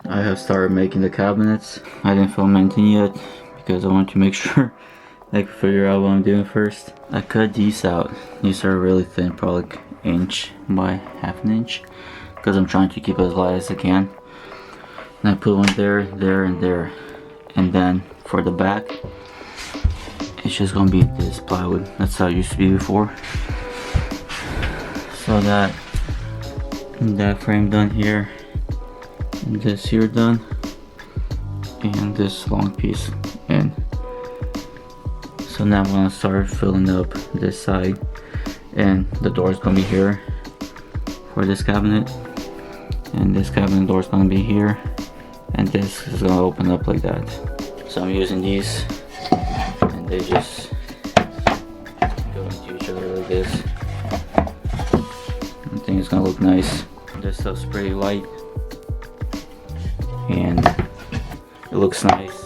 I have started making the cabinets. I didn't film anything yet because I want to make sure I can figure out what I'm doing first. I cut these out. These are really thin, probably like inch by half an inch, because I'm trying to keep it as light as I can. And I put one there, there, and there. And then for the back, it's just gonna be this plywood. That's how it used to be before. So that frame done here, and this here done, and this long piece. And so now I'm gonna start filling up this side, and the door is gonna be here for this cabinet, and this cabinet door is gonna be here, and this is gonna open up like that. So I'm using these, and they just go into each other like this. I think it's gonna look nice. This stuff's pretty light, and it looks nice.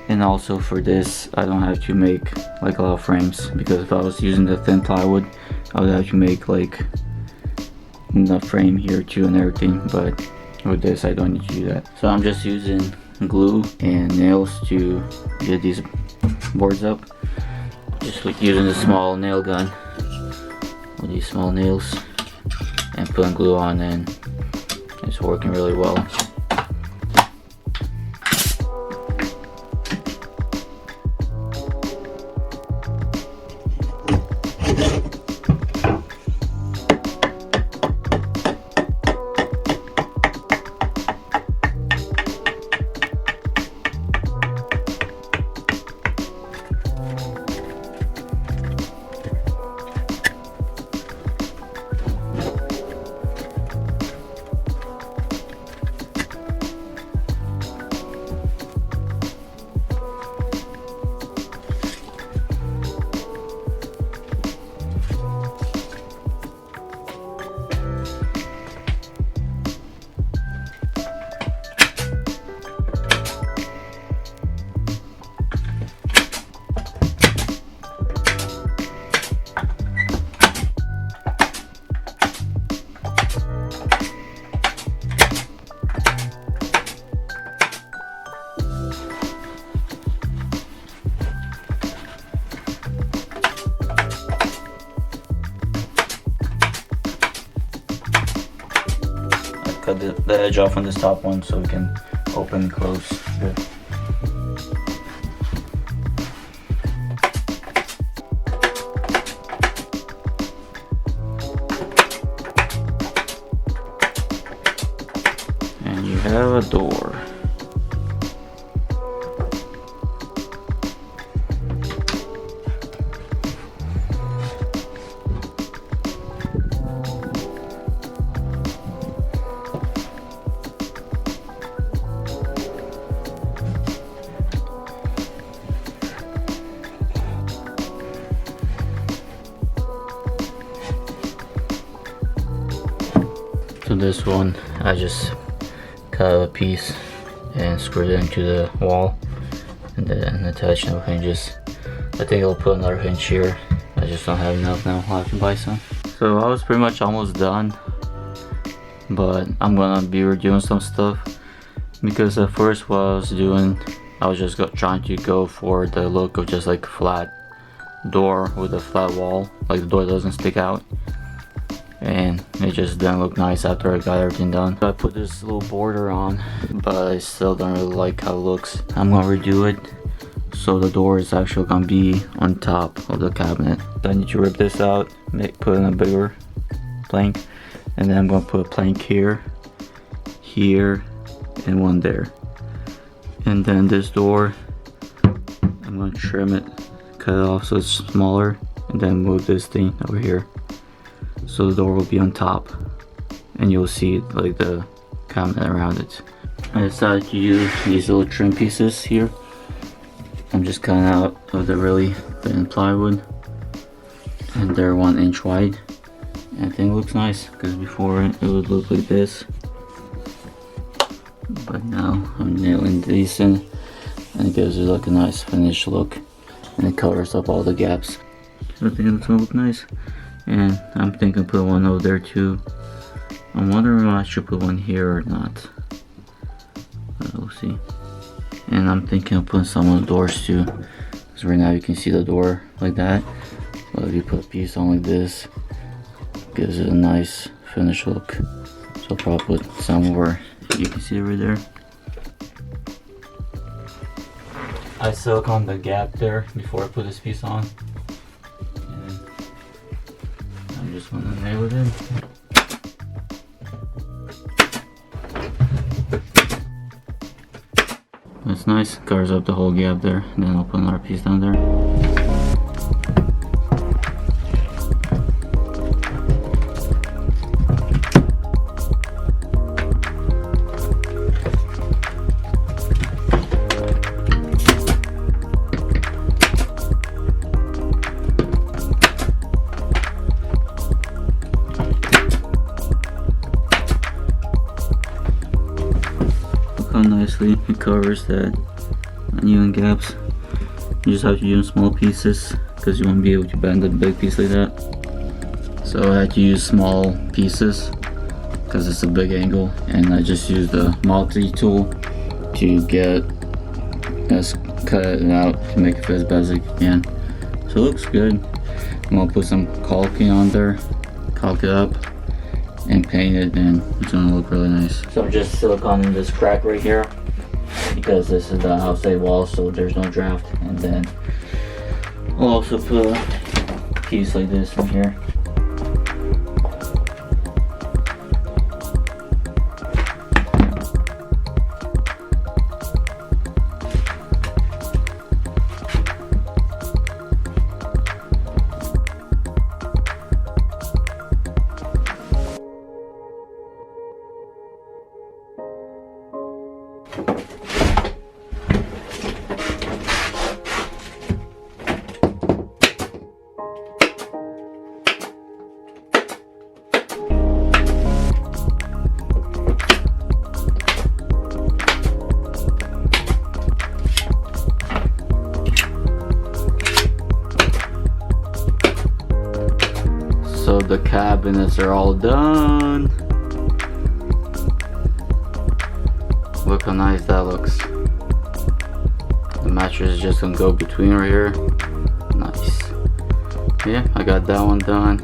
And also for this, I don't have to make like a lot of frames, because if I was using the thin plywood, I would have to make like enough frame here too and everything, but with this I don't need to do that. So I'm just using glue and nails to get these boards up. Just like using a small nail gun with these small nails and putting glue on, and it's working really well. Cut the edge off on this top one so we can open and close. Good. And you have a door. So this one, I just cut a piece and screwed it into the wall, and then attached no hinges. I think I'll put another hinge here. I just don't have enough now. I'll have to buy some. So I was pretty much almost done, but I'm gonna be redoing some stuff, because at first what I was doing, I was just trying to go for the look of just like a flat door with a flat wall, like the door doesn't stick out. And it just didn't look nice after I got everything done. So I put this little border on, but I still don't really like how it looks. I'm gonna redo it so the door is actually gonna be on top of the cabinet. So I need to rip this out, put in a bigger plank, and then I'm gonna put a plank here, here, and one there. And then this door, I'm gonna trim it, cut it off so it's smaller, and then move this thing over here. So the door will be on top, and you'll see like the cabinet around it. I decided to use these little trim pieces here. I'm just cutting out of the really thin plywood, and they're 1 inch wide. And I think it looks nice, because before it would look like this, but now I'm nailing these in, and it gives it like a nice finished look, and it covers up all the gaps. So I think it's gonna look nice. And I'm thinking put one over there too. I'm wondering if I should put one here or not. See, and I'm thinking of putting some on the doors too, because right now you can see the door like that, but if you put a piece on like this, it gives it a nice finished look. So I'll probably put some where you can see it right there. I silicone the gap there before I put this piece on, and I'm just gonna nail it in. That's nice, covers up the whole gap there, and then I'll put another piece down there. How nicely it covers that uneven gaps. You just have to use small pieces because you won't be able to bend a big piece like that. So I had to use small pieces because it's a big angle, and I just used the multi tool to cut it out to make it fit as best as I can. So it looks good. I'm gonna put some caulking on there, caulk it up, and paint it, and it's gonna look really nice. So I'm just siliconing this crack right here because this is the outside wall, so there's no draft. And then I'll also put a piece like this in here. So the cabinets are all done. Look how nice that looks. The mattress is just gonna go between right here. Nice. Yeah, I got that one done.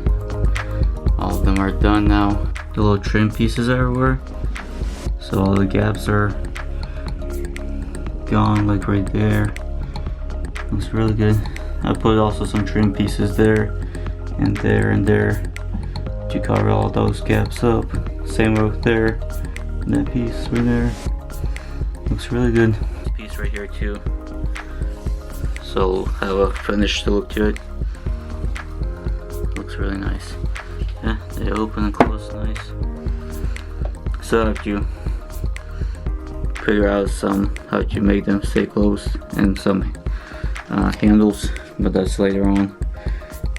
All of them are done now. The little trim pieces everywhere. So all the gaps are gone, like right there. Looks really good. I put also some trim pieces there and there to cover all those gaps up. Same with there, and that piece right there. Looks really good. This piece right here too. So have a finished look to it. Looks really nice. Yeah, they open and close nice. So I have to figure out how to make them stay closed, and some handles, but that's later on,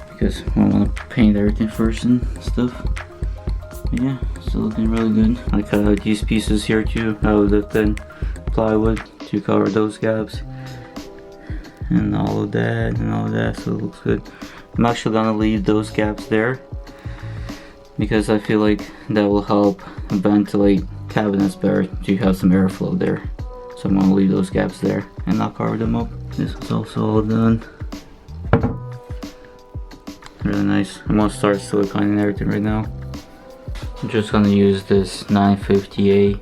because I want to paint everything first and stuff. But yeah, still looking really good. I cut out these pieces here too, out of the thin plywood to cover those gaps, and all of that, so it looks good. I'm actually gonna leave those gaps there because I feel like that will help ventilate cabinets better, to have some airflow there. So I'm gonna leave those gaps there and I'll cover them up. This is also all done. Really nice. I'm gonna start siliconing everything right now. I'm just gonna use this 950A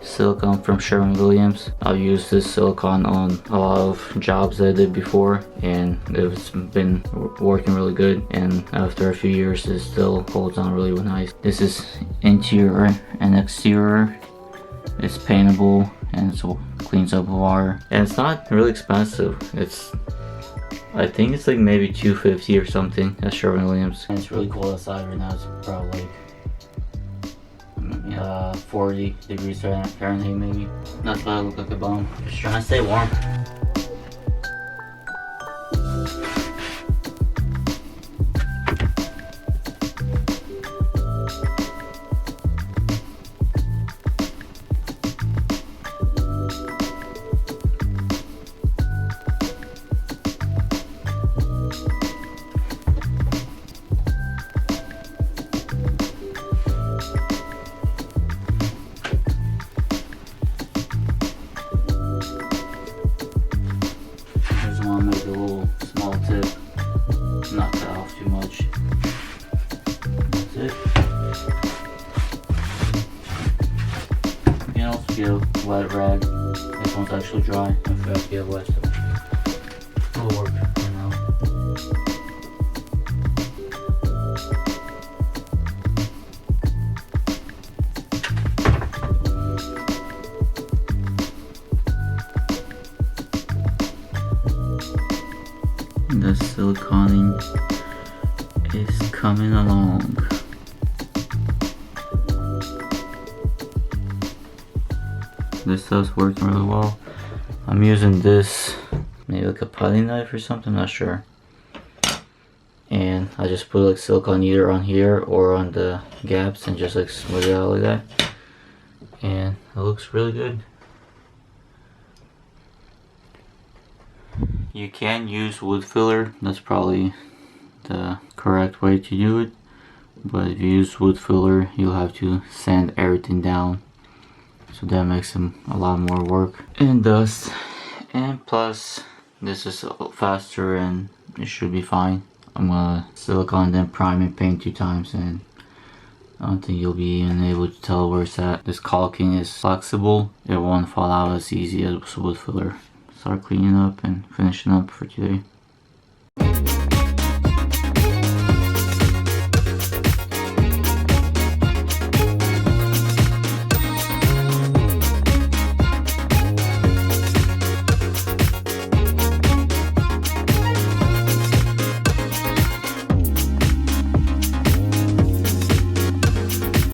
silicone from Sherwin-Williams. I've used this silicone on a lot of jobs that I did before, and it's been working really good, and after a few years it still holds on really nice. This is interior and exterior. It's paintable and it cleans up water, and it's not really expensive. I think it's like maybe $250 or something at Sherwin-Williams. And it's really cold outside right now. It's probably like 40 degrees Fahrenheit maybe. That's why I look like a bum. Just trying to stay warm. can also get a wet rag. This one's actually dry. I forgot to get wet, so it'll work for now. The siliconing is coming along. This stuff's working really well. I'm using this, maybe like a putty knife or something, not sure. And I just put like silicone either on here or on the gaps and just like smooth it out like that. And it looks really good. You can use wood filler, that's probably the correct way to do it. But if you use wood filler, you'll have to sand everything down. So that makes them a lot more work and dust. And plus, this is faster and it should be fine. I'm gonna silicone then prime and paint 2 times, and I don't think you'll be even able to tell where it's at. This caulking is flexible. It won't fall out as easy as wood filler. Start cleaning up and finishing up for today.